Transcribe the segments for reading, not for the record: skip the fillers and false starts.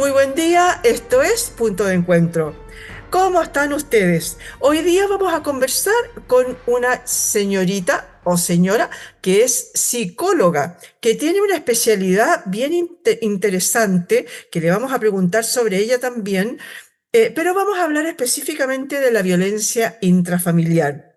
Muy buen día, esto es Punto de Encuentro. ¿Cómo están ustedes? Hoy día vamos a conversar con una señorita o señora que es psicóloga, que tiene una especialidad bien interesante, que le vamos a preguntar sobre ella también, pero vamos a hablar específicamente de la violencia intrafamiliar.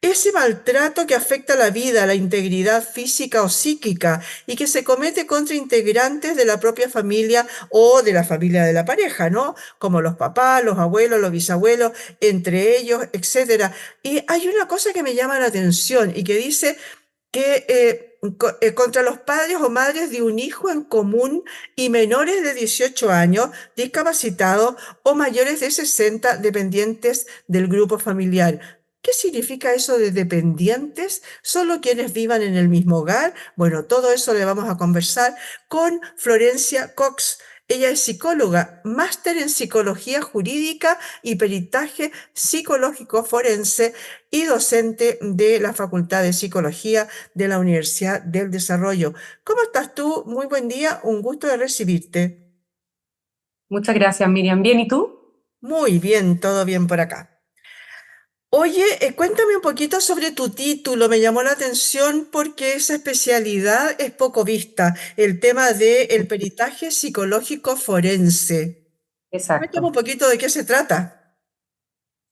Ese maltrato que afecta la vida, la integridad física o psíquica y que se comete contra integrantes de la propia familia o de la familia de la pareja, ¿no? Como los papás, los abuelos, los bisabuelos, entre ellos, etcétera. Y hay una cosa que me llama la atención y que dice que contra los padres o madres de un hijo en común y menores de 18 años, discapacitados o mayores de 60 dependientes del grupo familiar. ¿Qué significa eso de dependientes? ¿Solo quienes vivan en el mismo hogar? Bueno, todo eso le vamos a conversar con Florencia Cox. Ella es psicóloga, máster en psicología jurídica y peritaje psicológico forense y docente de la Facultad de Psicología de la Universidad del Desarrollo. ¿Cómo estás tú? Muy buen día, un gusto de recibirte. Muchas gracias, Miriam. Bien, ¿y tú? Muy bien, todo bien por acá. Oye, cuéntame un poquito sobre tu título, me llamó la atención porque esa especialidad es poco vista, el tema del peritaje psicológico forense. Cuéntame un Exacto. poquito de qué se trata.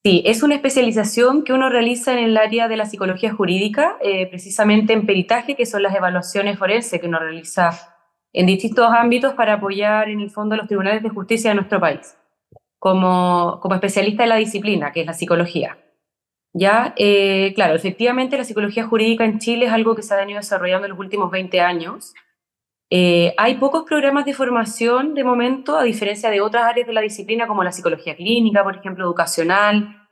Sí, es una especialización que uno realiza en el área de la psicología jurídica, precisamente en peritaje, que son las evaluaciones forenses que uno realiza en distintos ámbitos para apoyar en el fondo a los tribunales de justicia de nuestro país, como especialista en la disciplina, que es la psicología. Ya, claro, efectivamente la psicología jurídica en Chile es algo que se ha venido desarrollando en los últimos 20 años. Hay pocos programas de formación de momento, a diferencia de otras áreas de la disciplina como la psicología clínica, por ejemplo, educacional.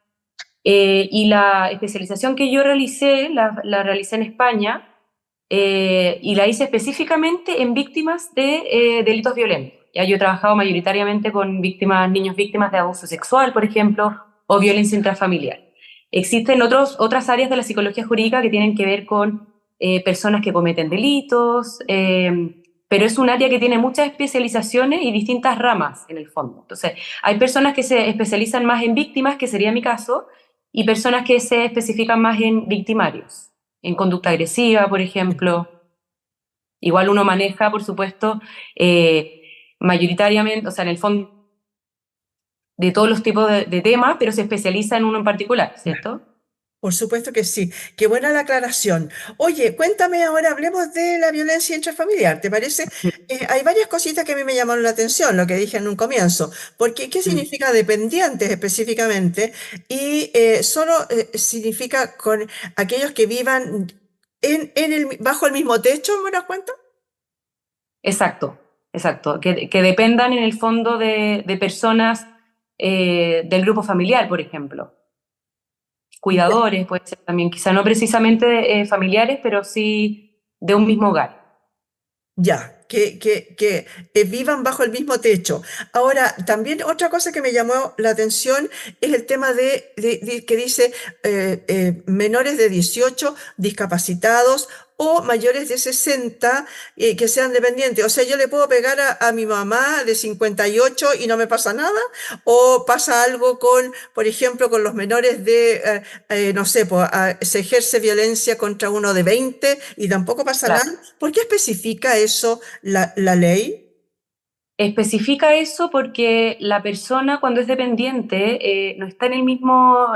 Y la especialización que yo realicé, la realicé en España y la hice específicamente en víctimas de delitos violentos. Ya yo he trabajado mayoritariamente con víctimas, niños víctimas de abuso sexual, por ejemplo, o violencia intrafamiliar. Existen otras áreas de la psicología jurídica que tienen que ver con personas que cometen delitos, pero es un área que tiene muchas especializaciones y distintas ramas en el fondo. Entonces, hay personas que se especializan más en víctimas, que sería mi caso, y personas que se especifican más en victimarios, en conducta agresiva, por ejemplo. Igual uno maneja, por supuesto, mayoritariamente, o sea, en el fondo, de todos los tipos de temas, pero se especializa en uno en particular, ¿cierto? Por supuesto que sí. Qué buena la aclaración. Oye, cuéntame ahora, hablemos de la violencia intrafamiliar. ¿Te parece? Hay varias cositas que a mí me llamaron la atención, lo que dije en un comienzo. Porque, ¿qué Mm. significa dependientes específicamente? Y solo significa con aquellos que vivan bajo el mismo techo, ¿me das cuenta? Exacto, exacto. Que dependan en el fondo de personas del grupo familiar, por ejemplo. Cuidadores, puede ser también, quizá no precisamente familiares, pero sí de un mismo hogar. Ya, que vivan bajo el mismo techo. Ahora, también otra cosa que me llamó la atención es el tema de que dice menores de 18 discapacitados o mayores de 60 que sean dependientes. O sea, yo le puedo pegar a mi mamá de 58 y no me pasa nada, o pasa algo con, por ejemplo, con los menores no sé, pues, se ejerce violencia contra uno de 20 y tampoco pasa nada. Claro. ¿Por qué especifica eso la ley? Especifica eso porque la persona cuando es dependiente no está en el mismo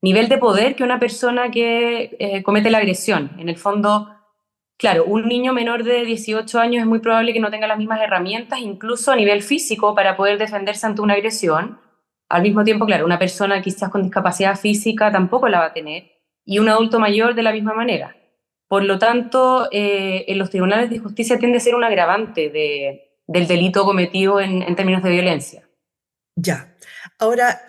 nivel de poder que una persona que comete la agresión. En el fondo, claro, un niño menor de 18 años es muy probable que no tenga las mismas herramientas, incluso a nivel físico, para poder defenderse ante una agresión. Al mismo tiempo, claro, una persona quizás con discapacidad física tampoco la va a tener, y un adulto mayor de la misma manera. Por lo tanto, en los tribunales de justicia tiende a ser un agravante del delito cometido en términos de violencia. Ya. Ahora,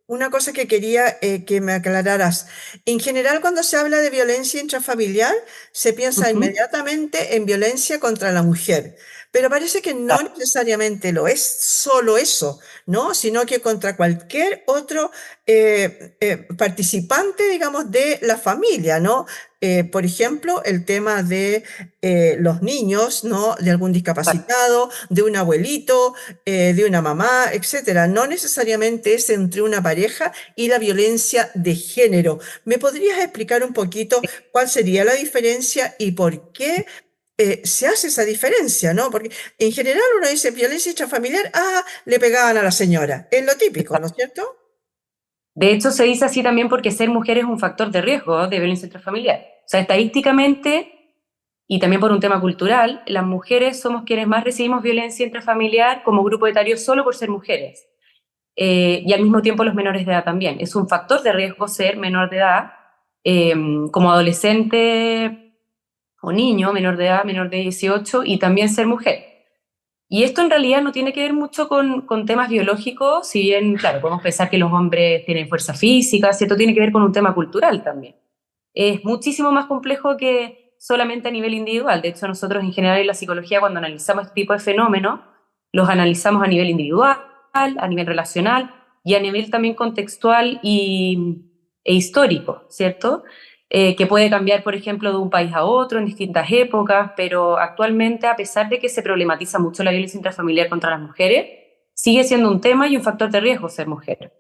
una cosa que quería que me aclararas. En general, cuando se habla de violencia intrafamiliar, se piensa Ujú. inmediatamente en violencia contra la mujer. Pero parece que no necesariamente lo es solo eso, ¿no? Sino que contra cualquier otro participante, digamos, de la familia, ¿no? Por ejemplo, el tema de los niños, ¿no? De algún discapacitado, de un abuelito, de una mamá, etcétera. No necesariamente es entre una pareja y la violencia de género. ¿Me podrías explicar un poquito cuál sería la diferencia y por qué se hace esa diferencia, ¿no? Porque en general uno dice violencia intrafamiliar, ah, le pegaban a la señora. Es lo típico, ¿no es cierto? De hecho, se dice así también porque ser mujer es un factor de riesgo de violencia intrafamiliar. O sea, estadísticamente y también por un tema cultural, las mujeres somos quienes más recibimos violencia intrafamiliar como grupo etario solo por ser mujeres. Y al mismo tiempo los menores de edad también. Es un factor de riesgo ser menor de edad, eh, como adolescente o niño, menor de edad, menor de 18, y también ser mujer. Y esto en realidad no tiene que ver mucho con temas biológicos, si bien, claro, podemos pensar que los hombres tienen fuerza física, ¿cierto? Tiene que ver con un tema cultural también. Es muchísimo más complejo que solamente a nivel individual. De hecho, nosotros en general en la psicología, cuando analizamos este tipo de fenómenos, los analizamos a nivel individual, a nivel relacional y a nivel también contextual e histórico, ¿cierto? Que puede cambiar, por ejemplo, de un país a otro en distintas épocas, pero actualmente, a pesar de que se problematiza mucho la violencia intrafamiliar contra las mujeres, sigue siendo un tema y un factor de riesgo ser mujer.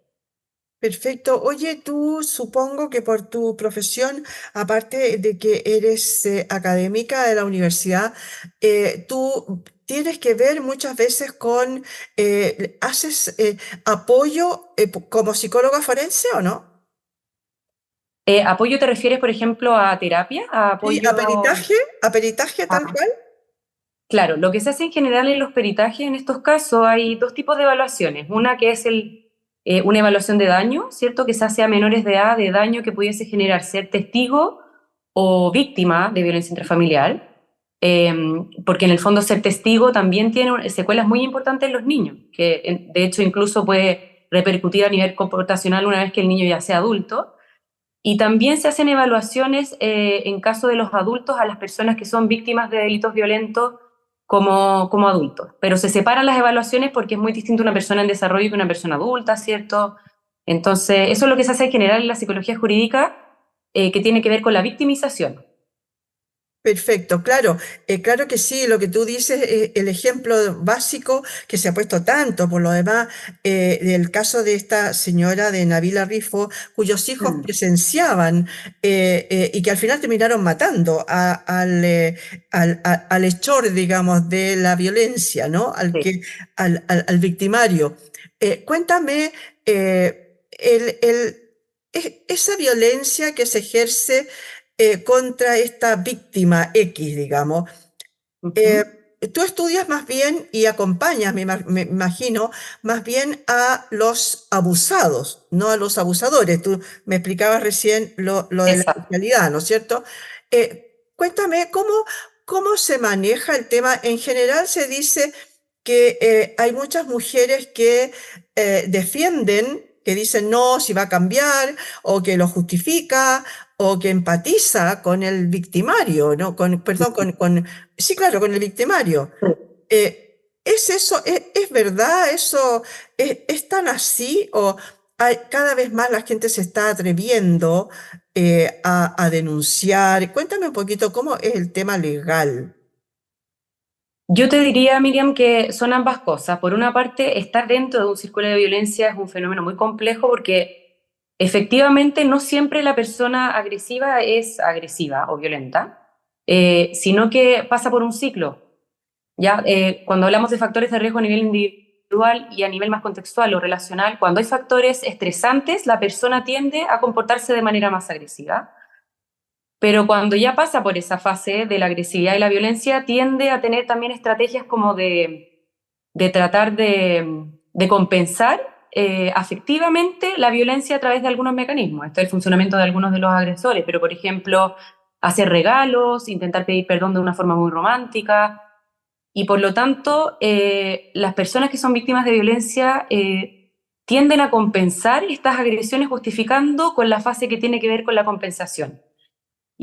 Perfecto. Oye, tú supongo que por tu profesión, aparte de que eres académica de la universidad, tú tienes que ver muchas veces con, ¿haces apoyo como psicóloga forense o no? ¿Apoyo te refieres, por ejemplo, a terapia? ¿A Sí, apoyo a peritaje tal a... cual. Claro, lo que se hace en general en los peritajes, en estos casos, hay dos tipos de evaluaciones. Una que es una evaluación de daño, ¿cierto? Que se hace a menores de edad de daño que pudiese generar ser testigo o víctima de violencia intrafamiliar. Eh, Porque en el fondo ser testigo también tiene secuelas muy importantes en los niños, que de hecho incluso puede repercutir a nivel comportacional una vez que el niño ya sea adulto. Y también se hacen evaluaciones en caso de los adultos a las personas que son víctimas de delitos violentos como adultos. Pero se separan las evaluaciones porque es muy distinto una persona en desarrollo que una persona adulta, ¿cierto? Entonces, eso es lo que se hace en general en la psicología jurídica, que tiene que ver con la victimización. Perfecto, claro, claro que sí, lo que tú dices, el ejemplo básico que se ha puesto tanto por lo demás, del caso de esta señora de Nabila Rifo, cuyos hijos Mm. presenciaban y que al final terminaron matando al hechor, digamos, de la violencia, ¿no? Sí. Al victimario. Cuéntame, esa violencia que se ejerce contra esta víctima X, digamos. Eh, Ujú. Tú estudias más bien y acompañas, me imagino, más bien a los abusados, no a los abusadores. Tú me explicabas recién lo de la Exacto. especialidad, ¿no es cierto? Cuéntame, ¿cómo se maneja el tema? En general se dice que hay muchas mujeres que defienden, que dicen no, si va a cambiar, o que lo justifica, o que empatiza con el victimario, ¿no? Perdón, sí, claro, con el victimario. ¿Es eso, es verdad eso, es tan así o cada vez más la gente se está atreviendo a denunciar? Cuéntame un poquito cómo es el tema legal. Yo te diría, Miriam, que son ambas cosas. Por una parte, estar dentro de un círculo de violencia es un fenómeno muy complejo porque efectivamente no siempre la persona agresiva es agresiva o violenta, sino que pasa por un ciclo. ¿Ya? Cuando hablamos de factores de riesgo a nivel individual y a nivel más contextual o relacional, cuando hay factores estresantes, la persona tiende a comportarse de manera más agresiva. Pero cuando ya pasa por esa fase de la agresividad y la violencia, tiende a tener también estrategias como de tratar de compensar afectivamente la violencia a través de algunos mecanismos. Esto es el funcionamiento de algunos de los agresores, pero por ejemplo, hacer regalos, intentar pedir perdón de una forma muy romántica. Y por lo tanto, las personas que son víctimas de violencia tienden a compensar estas agresiones justificando con la fase que tiene que ver con la compensación.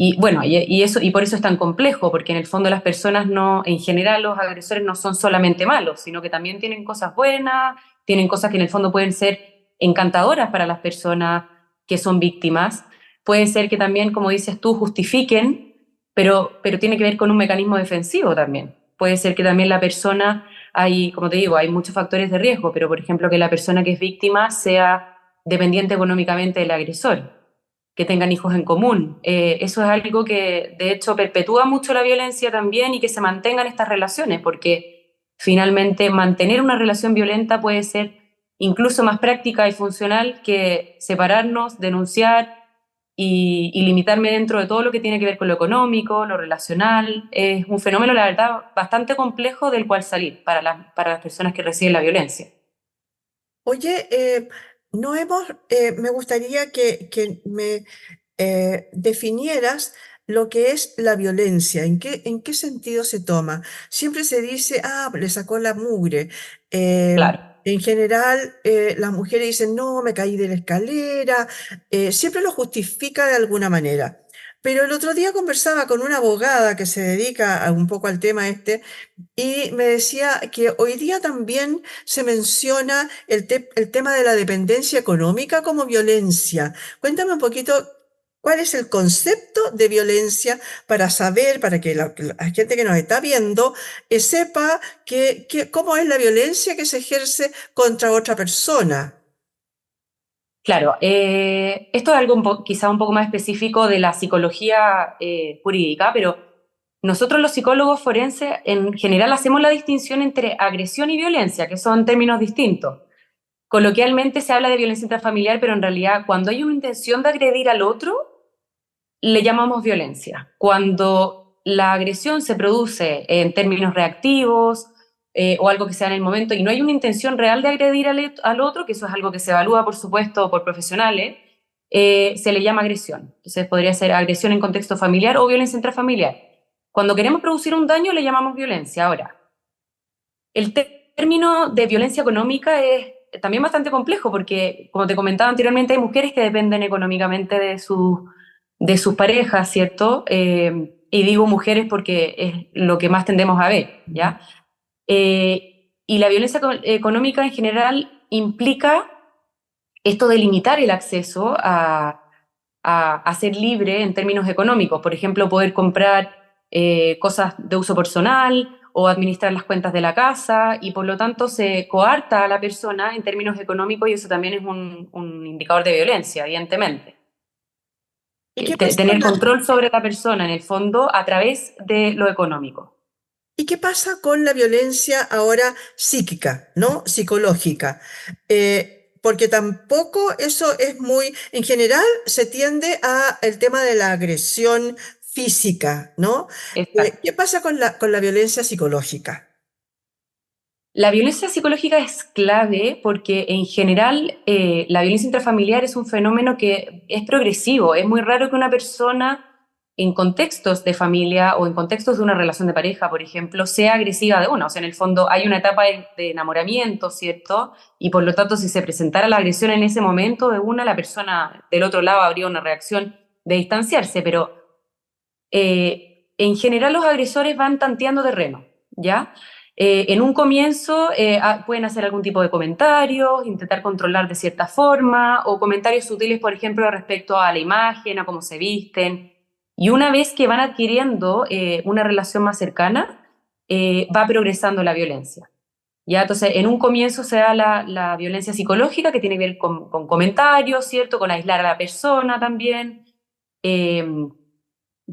Y bueno, eso, y por eso es tan complejo, porque en el fondo las personas no, en general los agresores no son solamente malos, sino que también tienen cosas buenas, tienen cosas que en el fondo pueden ser encantadoras para las personas que son víctimas. Puede ser que también, como dices tú, justifiquen, pero tiene que ver con un mecanismo defensivo también. Puede ser que también la persona, hay, como te digo, hay muchos factores de riesgo, pero por ejemplo que la persona que es víctima sea dependiente económicamente del agresor, que tengan hijos en común. Eso es algo que de hecho perpetúa mucho la violencia también y que se mantengan estas relaciones, porque finalmente mantener una relación violenta puede ser incluso más práctica y funcional que separarnos, denunciar y limitarme dentro de todo lo que tiene que ver con lo económico, lo relacional. Es un fenómeno, la verdad, bastante complejo del cual salir para las personas que reciben la violencia. Oye, no hemos, me gustaría que me definieras lo que es la violencia, en qué sentido se toma. Siempre se dice, ah, le sacó la mugre. Claro. En general, las mujeres dicen, no, me caí de la escalera. Siempre lo justifica de alguna manera. Pero el otro día conversaba con una abogada que se dedica un poco al tema este y me decía que hoy día también se menciona el tema de la dependencia económica como violencia. Cuéntame un poquito cuál es el concepto de violencia para saber, para que la gente que nos está viendo sepa cómo es la violencia que se ejerce contra otra persona. Claro, esto es algo quizá un poco más específico de la psicología jurídica, pero nosotros los psicólogos forenses en general hacemos la distinción entre agresión y violencia, que son términos distintos. Coloquialmente se habla de violencia intrafamiliar, pero en realidad cuando hay una intención de agredir al otro, le llamamos violencia. Cuando la agresión se produce en términos reactivos o algo que sea en el momento y no hay una intención real de agredir al otro, que eso es algo que se evalúa, por supuesto, por profesionales, se le llama agresión. Entonces podría ser agresión en contexto familiar o violencia intrafamiliar. Cuando queremos producir un daño le llamamos violencia. Ahora, el término de violencia económica es también bastante complejo porque, como te comentaba anteriormente, hay mujeres que dependen económicamente de sus parejas, ¿cierto? Y digo mujeres porque es lo que más tendemos a ver, ¿ya? Y la violencia económica en general implica esto de limitar el acceso a ser libre en términos económicos. Por ejemplo, poder comprar cosas de uso personal o administrar las cuentas de la casa y por lo tanto se coarta a la persona en términos económicos y eso también es un indicador de violencia, evidentemente. ¿Y qué pasa con Tener control sobre la persona en el fondo a través de lo económico. ¿Y qué pasa con la violencia ahora psíquica, ¿no? Psicológica? Porque tampoco eso es muy, en general se tiende a el tema de la agresión física, ¿no? ¿Qué Exacto. pasa con la violencia psicológica? La violencia psicológica es clave porque en general la violencia intrafamiliar es un fenómeno que es progresivo. Es muy raro que una persona en contextos de familia o en contextos de una relación de pareja, por ejemplo, sea agresiva de una. O sea, en el fondo hay una etapa de enamoramiento, ¿cierto? Y por lo tanto, si se presentara la agresión en ese momento de una, la persona del otro lado habría una reacción de distanciarse. Pero en general los agresores van tanteando terreno, ¿ya? En un comienzo pueden hacer algún tipo de comentarios, intentar controlar de cierta forma, o comentarios sutiles, por ejemplo, respecto a la imagen, a cómo se visten. Y una vez que van adquiriendo una relación más cercana, va progresando la violencia. ¿Ya? Entonces, en un comienzo se da la violencia psicológica, que tiene que ver con comentarios, ¿cierto? Con aislar a la persona también. Eh,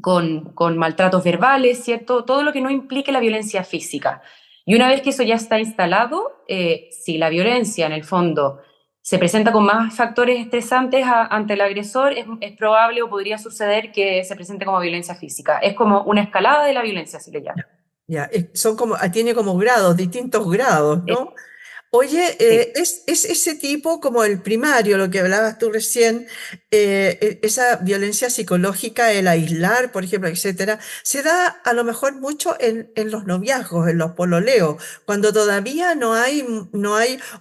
con maltratos verbales, ¿cierto? Todo lo que no implique la violencia física. Y una vez que eso ya está instalado, si la violencia en el fondo se presenta con más factores estresantes ante el agresor, es probable o podría suceder que se presente como violencia física. Es como una escalada de la violencia, se le llama. Ya, tiene como grados, distintos grados, Eh, ¿no? Oye, Sí. es ese tipo como el primario, lo que hablabas tú recién, esa violencia psicológica, el aislar, por ejemplo, etcétera, se da a lo mejor mucho en los noviazgos, en los pololeos, cuando todavía no hay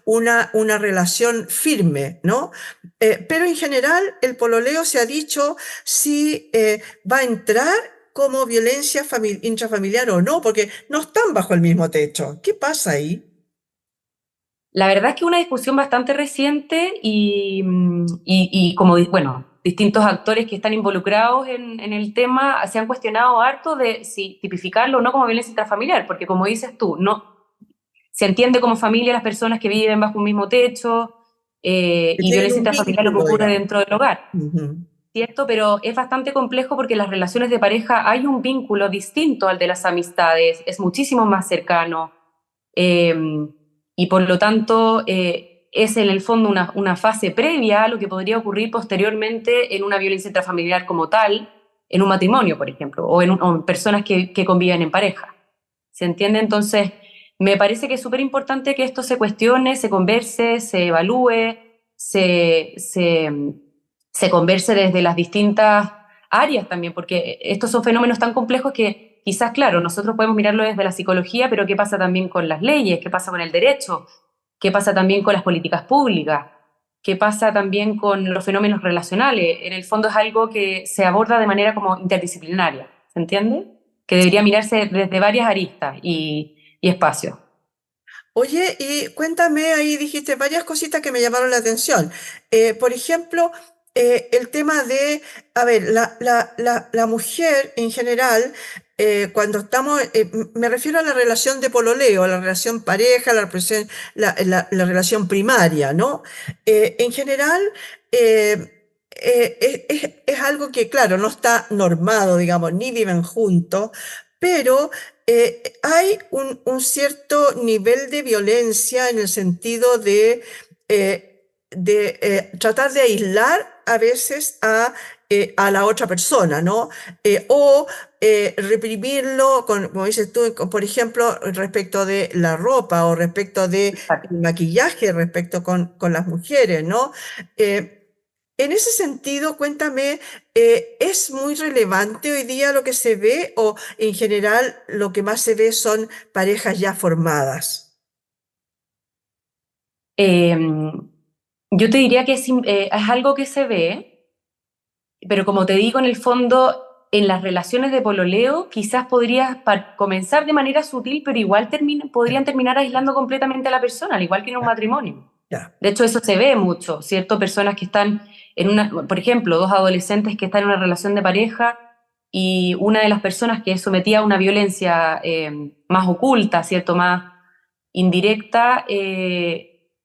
una relación firme, ¿no? Pero en general el pololeo se ha dicho si va a entrar como violencia intrafamiliar o no, porque no están bajo el mismo techo. ¿Qué pasa ahí? La verdad es que una discusión bastante reciente y como, bueno, distintos actores que están involucrados en el tema se han cuestionado harto de si tipificarlo o no como violencia intrafamiliar, porque como dices tú, no se entiende como familia las personas que viven bajo un mismo techo Que y tienen violencia un intrafamiliar lo que vínculo, ocurre digamos. dentro del hogar, Ujú. ¿cierto? Pero es bastante complejo porque las relaciones de pareja hay un vínculo distinto al de las amistades, es muchísimo más cercano. Eh, y por lo tanto, es en el fondo una fase previa a lo que podría ocurrir posteriormente en una violencia intrafamiliar como tal, en un matrimonio, por ejemplo, o en personas que conviven en pareja. ¿Se entiende? Entonces, me parece que es súper importante que esto se cuestione, se converse, se evalúe, se, se, se converse desde las distintas áreas también, porque estos son fenómenos tan complejos que quizás, claro, nosotros podemos mirarlo desde la psicología, pero ¿qué pasa también con las leyes? ¿Qué pasa con el derecho? ¿Qué pasa también con las políticas públicas? ¿Qué pasa también con los fenómenos relacionales? En el fondo es algo que se aborda de manera como interdisciplinaria, ¿se entiende? Que debería mirarse desde varias aristas y espacios. Oye, y cuéntame, ahí dijiste varias cositas que me llamaron la atención. Por ejemplo, el tema de, a ver, la mujer en general, cuando estamos, me refiero a la relación de pololeo, la relación pareja, la relación primaria, ¿no? En general, es algo que, claro, no está normado, digamos, ni viven juntos, pero hay un cierto nivel de violencia en el sentido de tratar de aislar a veces a la otra persona, ¿no? O reprimirlo, como dices tú, por ejemplo, respecto de la ropa o respecto de el maquillaje, respecto con las mujeres, ¿no? Eh, en ese sentido, cuéntame, ¿es muy relevante hoy día lo que se ve o en general lo que más se ve son parejas ya formadas? Eh, yo te diría que es algo que se ve, pero como te digo, en el fondo, en las relaciones de pololeo, quizás podrías comenzar de manera sutil, pero igual podrían terminar aislando completamente a la persona, al igual que en un Ya, matrimonio. ya. De hecho, eso se ve mucho, ¿cierto? Personas que están en una, por ejemplo, dos adolescentes que están en una relación de pareja y una de las personas que es sometida a una violencia más oculta, ¿cierto? Más indirecta,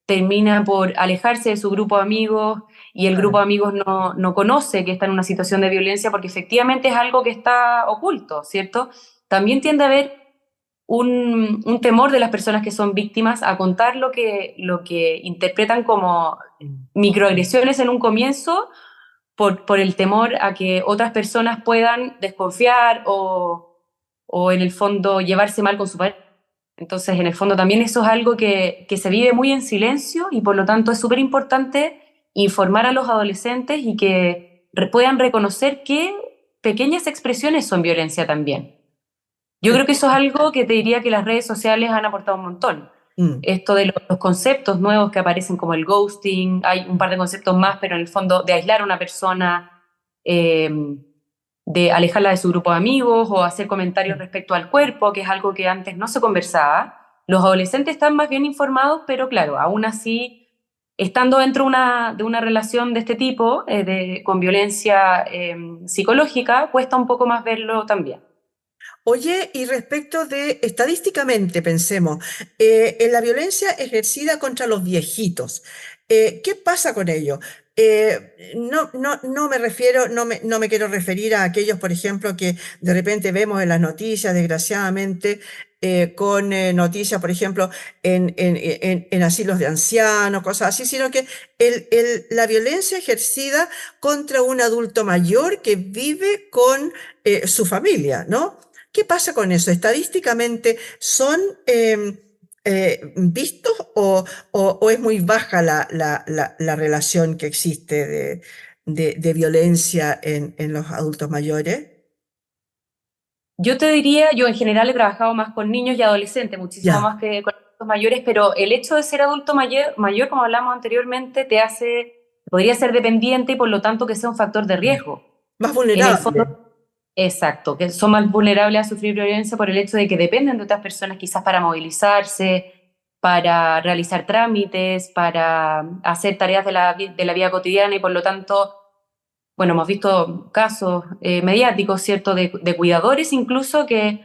termina por alejarse de su grupo de amigos y el grupo Claro. de amigos no conoce que está en una situación de violencia porque efectivamente es algo que está oculto, ¿cierto? También tiende a haber un temor de las personas que son víctimas a contar lo que interpretan como Mm. microagresiones en un comienzo por el temor a que otras personas puedan desconfiar o en el fondo llevarse mal con su pareja. Entonces, en el fondo también eso es algo que se vive muy en silencio y por lo tanto es súper importante informar a los adolescentes y que puedan reconocer que pequeñas expresiones son violencia también. Yo creo que eso es algo que te diría que las redes sociales han aportado un montón. Mm. Esto de los conceptos nuevos que aparecen como el ghosting, hay un par de conceptos más, pero en el fondo de aislar a una persona, eh, de alejarla de su grupo de amigos o hacer comentarios respecto al cuerpo, que es algo que antes no se conversaba. Los adolescentes están más bien informados, pero claro, aún así, estando dentro de una relación de este tipo, con violencia psicológica, cuesta un poco más verlo también. Oye, y respecto de, estadísticamente, pensemos, en la violencia ejercida contra los viejitos, ¿qué pasa con ello? No me refiero, no me quiero referir a aquellos, por ejemplo, que de repente vemos en las noticias, desgraciadamente, con noticias, por ejemplo, en asilos de ancianos, cosas así, sino que la violencia ejercida contra un adulto mayor que vive con su familia, ¿no? ¿Qué pasa con eso? Estadísticamente, ¿son vistos o es muy baja la relación que existe de violencia en los adultos mayores? Yo te diría, yo en general he trabajado más con niños y adolescentes, muchísimo Ya, más que con adultos mayores, pero el hecho de ser adulto mayor, como hablamos anteriormente, te hace, podría ser dependiente y por lo tanto que sea un factor de riesgo. más En el fondo, vulnerable. exacto, que son más vulnerables a sufrir violencia por el hecho de que dependen de otras personas quizás para movilizarse, para realizar trámites, para hacer tareas de la vida cotidiana y por lo tanto, bueno, hemos visto casos mediáticos, ¿cierto?, de cuidadores incluso que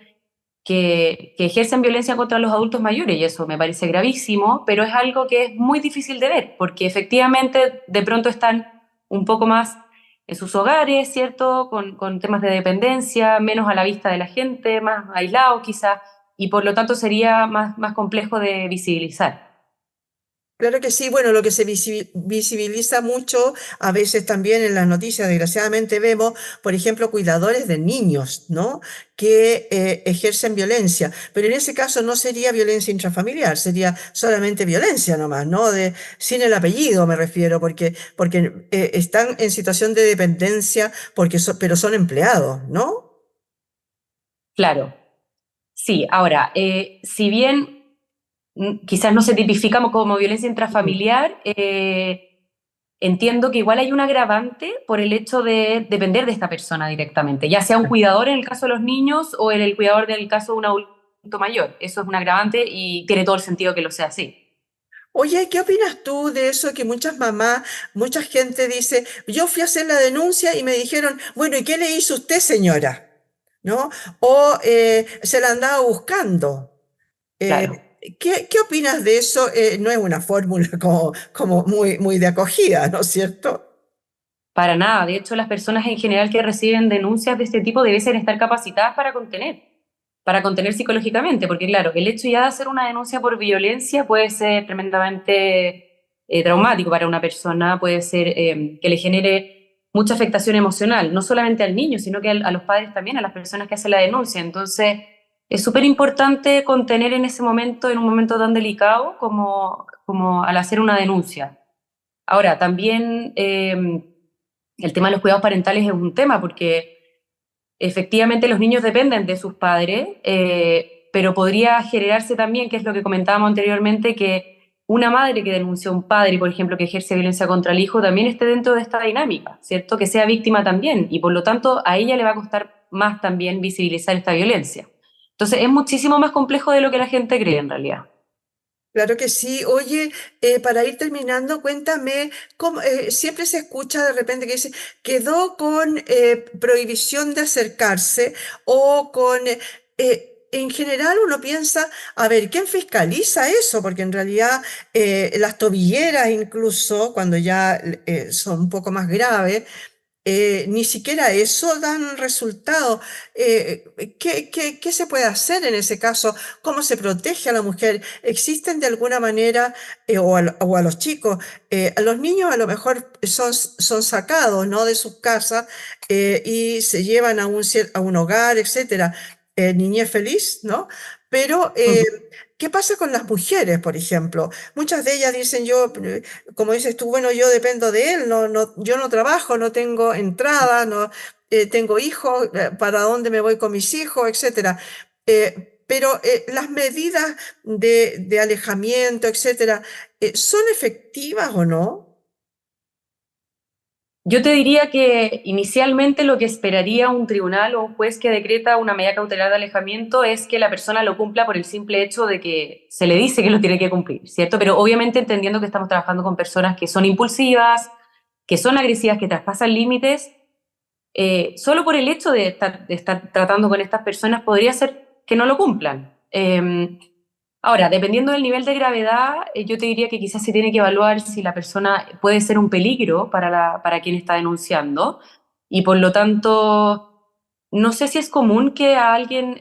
ejercen violencia contra los adultos mayores y eso me parece gravísimo, pero es algo que es muy difícil de ver porque efectivamente de pronto están un poco más en sus hogares, ¿cierto? Con temas de dependencia, menos a la vista de la gente, más aislados quizás, y por lo tanto sería más complejo de visibilizar. Claro que sí, bueno, lo que se visibiliza mucho, a veces también en las noticias, desgraciadamente vemos, por ejemplo, cuidadores de niños, ¿no? Que ejercen violencia, pero en ese caso no sería violencia intrafamiliar, sería solamente violencia nomás, ¿no? Sin el apellido me refiero, porque están en situación de dependencia, pero son empleados, ¿no? Claro, sí, ahora, si bien quizás no se tipifica como violencia Ujú. intrafamiliar, entiendo que igual hay un agravante por el hecho de depender de esta persona directamente, ya sea un cuidador en el caso de los niños o el cuidador en el caso de un adulto mayor. Eso es un agravante y tiene todo el sentido que lo sea así. Oye, ¿qué opinas tú de eso que muchas mamás, mucha gente dice, yo fui a hacer la denuncia y me dijeron, bueno, ¿y qué le hizo usted, señora? ¿No? O se la andaba buscando. Eh, Claro, ¿qué opinas de eso? No es una fórmula como muy de acogida, ¿no es cierto? para nada. De hecho, las personas en general que reciben denuncias de este tipo deben estar capacitadas para contener psicológicamente, porque claro, el hecho ya de hacer una denuncia por violencia puede ser tremendamente traumático para una persona, puede ser que le genere mucha afectación emocional, no solamente al niño, sino que a los padres también, a las personas que hacen la denuncia. Entonces, es súper importante contener en ese momento, en un momento tan delicado como al hacer una denuncia. Ahora, también el tema de los cuidados parentales es un tema porque efectivamente los niños dependen de sus padres, pero podría generarse también, que es lo que comentábamos anteriormente, que una madre que denunció a un padre, por ejemplo, que ejerce violencia contra el hijo, también esté dentro de esta dinámica, ¿cierto? Que sea víctima también y por lo tanto a ella le va a costar más también visibilizar esta violencia. Entonces es muchísimo más complejo de lo que la gente cree en realidad. Claro que sí. Oye, para ir terminando, cuéntame, siempre se escucha de repente que dice, quedó con prohibición de acercarse o con... en general uno piensa, a ver, ¿quién fiscaliza eso? Porque en realidad las tobilleras incluso, cuando ya son un poco más graves, ni siquiera eso dan resultado. ¿Qué se puede hacer en ese caso? ¿Cómo se protege a la mujer? ¿Existen de alguna manera, o a los chicos? A los niños a lo mejor son sacados, ¿no?, de sus casas y se llevan a un hogar, etcétera. Niñez feliz, ¿no? Pero, ¿qué pasa con las mujeres, por ejemplo? Muchas de ellas dicen, como dices tú, bueno, yo dependo de él, yo no trabajo, no tengo entrada, no tengo hijos, ¿para dónde me voy con mis hijos, etcétera? Pero las medidas de alejamiento, etcétera, ¿son efectivas o no? Yo te diría que inicialmente lo que esperaría un tribunal o un juez que decreta una medida cautelar de alejamiento es que la persona lo cumpla por el simple hecho de que se le dice que lo tiene que cumplir, ¿cierto? Pero obviamente entendiendo que estamos trabajando con personas que son impulsivas, que son agresivas, que traspasan límites, solo por el hecho de estar tratando con estas personas podría ser que no lo cumplan. Ahora, dependiendo del nivel de gravedad, yo te diría que quizás se tiene que evaluar si la persona puede ser un peligro para quien está denunciando y por lo tanto, no sé si es común que a alguien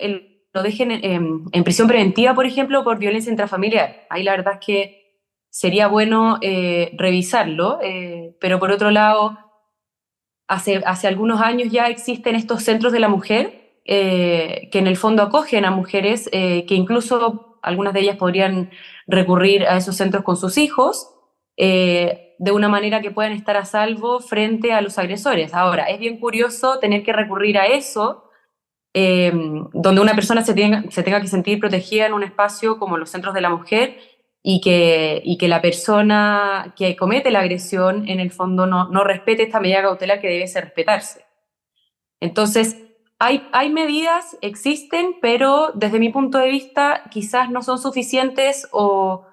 lo dejen en prisión preventiva, por ejemplo, por violencia intrafamiliar. Ahí la verdad es que sería bueno revisarlo, pero por otro lado, hace algunos años ya existen estos centros de la mujer que en el fondo acogen a mujeres que incluso algunas de ellas podrían recurrir a esos centros con sus hijos, de una manera que puedan estar a salvo frente a los agresores. Ahora, es bien curioso tener que recurrir a eso, donde una persona se tenga que sentir protegida en un espacio como los centros de la mujer y que la persona que comete la agresión en el fondo no respete esta medida cautelar que debe respetarse. Entonces, hay medidas, existen, pero desde mi punto de vista quizás no son suficientes o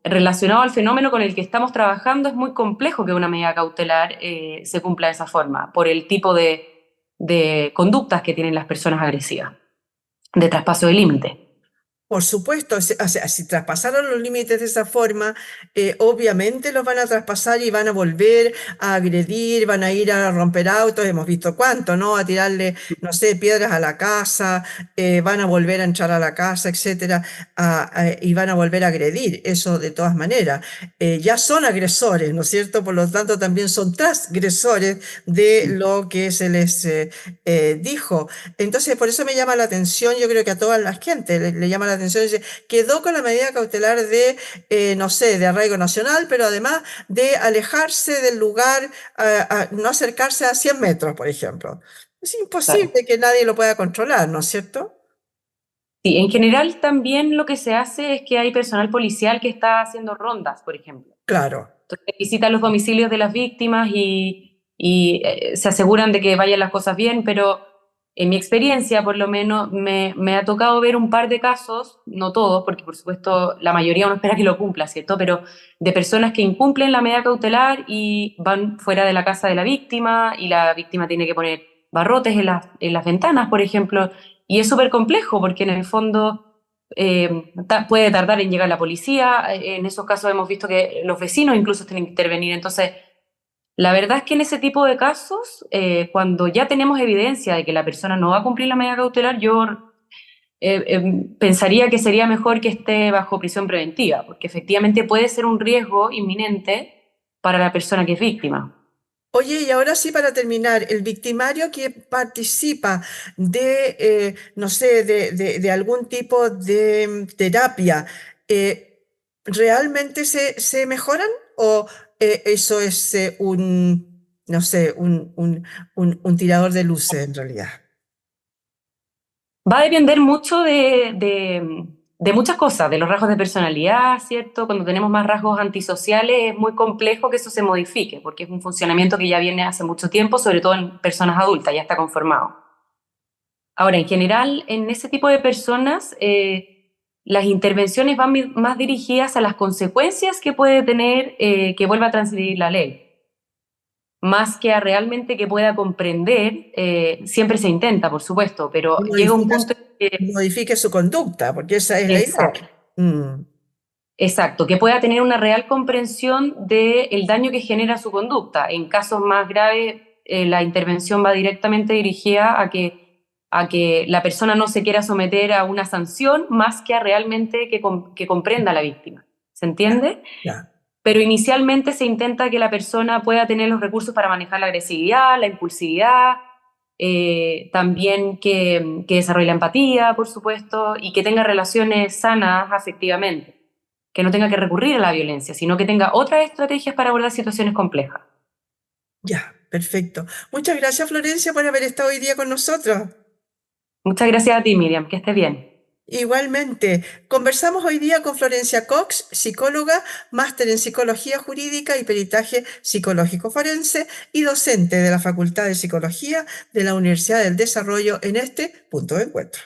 relacionado al fenómeno con el que estamos trabajando es muy complejo que una medida cautelar se cumpla de esa forma, por el tipo de conductas que tienen las personas agresivas, de traspaso de límite. Por supuesto, o sea, si traspasaron los límites de esa forma, obviamente los van a traspasar y van a volver a agredir, van a ir a romper autos, hemos visto cuánto, ¿no? A tirarle, no sé, piedras a la casa, van a volver a entrar a la casa, etcétera, y van a volver a agredir, eso de todas maneras. Ya son agresores, ¿no es cierto? Por lo tanto, también son transgresores de lo que se les dijo. Entonces, por eso me llama la atención, yo creo que a toda la gente le llama la atención, dice, quedó con la medida cautelar de, no sé, de arraigo nacional, pero además de alejarse del lugar, no acercarse a 100 metros, por ejemplo. Es Claro. imposible que nadie lo pueda controlar, ¿no es cierto? Sí, en general también lo que se hace es que hay personal policial que está haciendo rondas, por ejemplo. Claro. Entonces, visitan los domicilios de las víctimas y se aseguran de que vayan las cosas bien, pero en mi experiencia, por lo menos, me ha tocado ver un par de casos, no todos, porque por supuesto la mayoría uno espera que lo cumpla, ¿cierto? Pero de personas que incumplen la medida cautelar y van fuera de la casa de la víctima y la víctima tiene que poner barrotes en las ventanas, por ejemplo, y es súper complejo porque en el fondo puede tardar en llegar la policía. En esos casos hemos visto que los vecinos incluso tienen que intervenir. Entonces, la verdad es que en ese tipo de casos, cuando ya tenemos evidencia de que la persona no va a cumplir la medida cautelar, yo pensaría que sería mejor que esté bajo prisión preventiva, porque efectivamente puede ser un riesgo inminente para la persona que es víctima. Oye, y ahora sí, para terminar, el victimario que participa de, no sé, de algún tipo de terapia, ¿realmente se mejoran o eso es no sé, un tirador de luces en realidad? Va a depender mucho de muchas cosas, de los rasgos de personalidad, ¿cierto? Cuando tenemos más rasgos antisociales es muy complejo que eso se modifique, porque es un funcionamiento que ya viene hace mucho tiempo, sobre todo en personas adultas, ya está conformado. Ahora, en general, en ese tipo de personas, las intervenciones van más dirigidas a las consecuencias que puede tener que vuelva a transgredir la ley más que a realmente que pueda comprender, siempre se intenta, por supuesto, pero Y llega un punto en que, modifique su conducta, porque esa es la idea. exacto, Mm, exacto, que pueda tener una real comprensión del daño que genera su conducta. En casos más graves, la intervención va directamente dirigida a que la persona no se quiera someter a una sanción más que a realmente que comprenda a la víctima. ¿Se ya, entiende? ya. Pero inicialmente se intenta que la persona pueda tener los recursos para manejar la agresividad, la impulsividad, también que desarrolle la empatía, por supuesto, y que tenga relaciones sanas afectivamente, que no tenga que recurrir a la violencia, sino que tenga otras estrategias para abordar situaciones complejas. Ya, perfecto. Muchas gracias, Florencia, por haber estado hoy día con nosotros. Muchas gracias a ti, Miriam, que estés bien. Igualmente, conversamos hoy día con Florencia Cox, psicóloga, máster en psicología jurídica y peritaje psicológico forense y docente de la Facultad de Psicología de la Universidad del Desarrollo en este punto de encuentro.